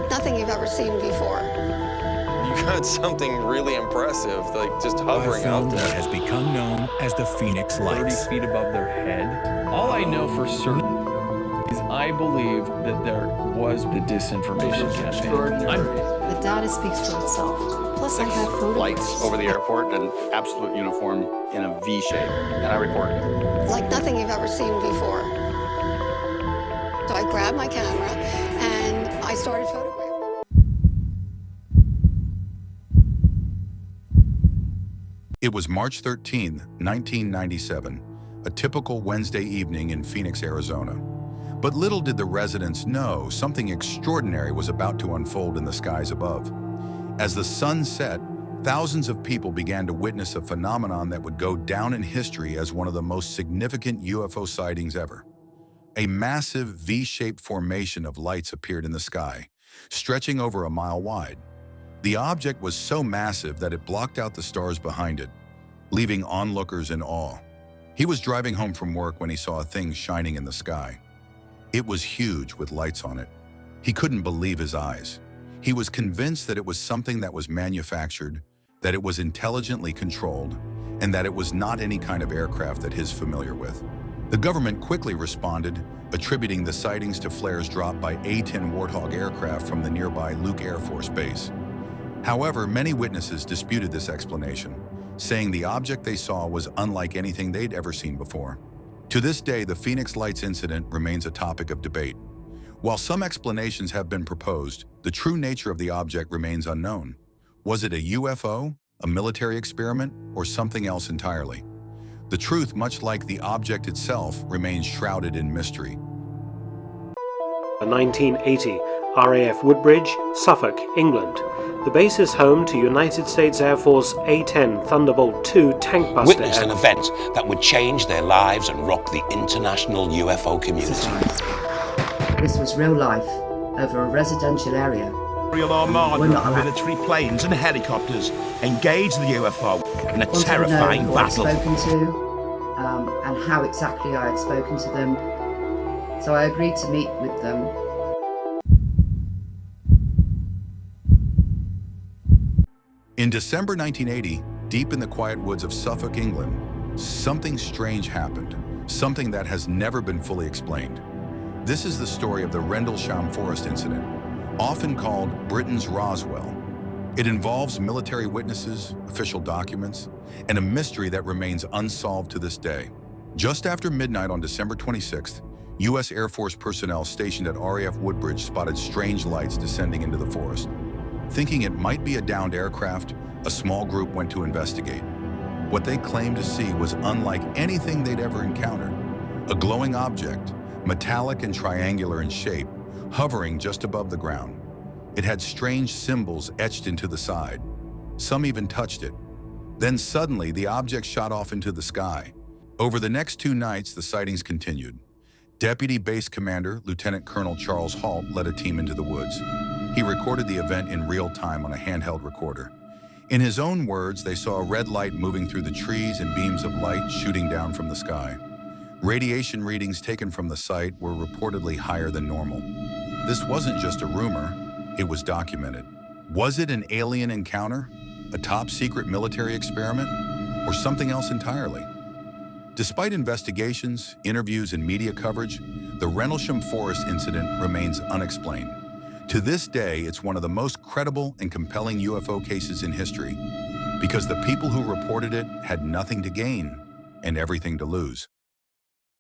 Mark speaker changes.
Speaker 1: Like nothing you've ever seen before.
Speaker 2: You got something really impressive, like just hovering out there.
Speaker 3: What has become known as the Phoenix Lights.
Speaker 4: 30 feet above their head. All I know for certain is I believe that there was the disinformation campaign.
Speaker 5: The data speaks for itself. Plus, I have photographs.
Speaker 6: Lights over the airport in absolute uniform in a V shape, and I reported it.
Speaker 1: Like nothing you've ever seen before. So I grabbed my camera and I started photographing.
Speaker 7: It was March 13, 1997, a typical Wednesday evening in Phoenix, Arizona. But little did the residents know something extraordinary was about to unfold in the skies above. As the sun set, thousands of people began to witness a phenomenon that would go down in history as one of the most significant UFO sightings ever. A massive V-shaped formation of lights appeared in the sky, stretching over a mile wide. The object was so massive that it blocked out the stars behind it, leaving onlookers in awe. He was driving home from work when he saw a thing shining in the sky. It was huge with lights on it. He couldn't believe his eyes. He was convinced that it was something that was manufactured, that it was intelligently controlled, and that it was not any kind of aircraft that he's familiar with. The government quickly responded, attributing the sightings to flares dropped by A-10 Warthog aircraft from the nearby Luke Air Force Base. However, many witnesses disputed this explanation, saying the object they saw was unlike anything they'd ever seen before. To this day, the Phoenix Lights incident remains a topic of debate. While some explanations have been proposed, the true nature of the object remains unknown. Was it a UFO, a military experiment, or something else entirely? The truth, much like the object itself, remains shrouded in mystery.
Speaker 8: 1980, RAF Woodbridge, Suffolk, England. The base is home to United States Air Force A-10 Thunderbolt II tank buster.
Speaker 9: Witnessed an event that would change their lives and rock the international UFO community.
Speaker 5: This was real life over a residential area.
Speaker 10: Real armada of military planes and helicopters engaged the UFO in a terrifying battle.
Speaker 5: I'd spoken to and how exactly I had spoken to them. So I agreed to meet with them.
Speaker 7: In December 1980, deep in the quiet woods of Suffolk, England, something strange happened, something that has never been fully explained. This is the story of the Rendlesham Forest Incident, often called Britain's Roswell. It involves military witnesses, official documents, and a mystery that remains unsolved to this day. Just after midnight on December 26th, U.S. Air Force personnel stationed at RAF Woodbridge spotted strange lights descending into the forest. Thinking it might be a downed aircraft, a small group went to investigate. What they claimed to see was unlike anything they'd ever encountered. A glowing object, metallic and triangular in shape, hovering just above the ground. It had strange symbols etched into the side. Some even touched it. Then suddenly, the object shot off into the sky. Over the next 2 nights, the sightings continued. Deputy Base Commander Lieutenant Colonel Charles Halt led a team into the woods. He recorded the event in real time on a handheld recorder. In his own words, they saw a red light moving through the trees and beams of light shooting down from the sky. Radiation readings taken from the site were reportedly higher than normal. This wasn't just a rumor, it was documented. Was it an alien encounter, a top-secret military experiment, or something else entirely? Despite investigations, interviews, and media coverage, the Rendlesham Forest Incident remains unexplained. To this day, it's one of the most credible and compelling UFO cases in history, because the people who reported it had nothing to gain and everything to lose.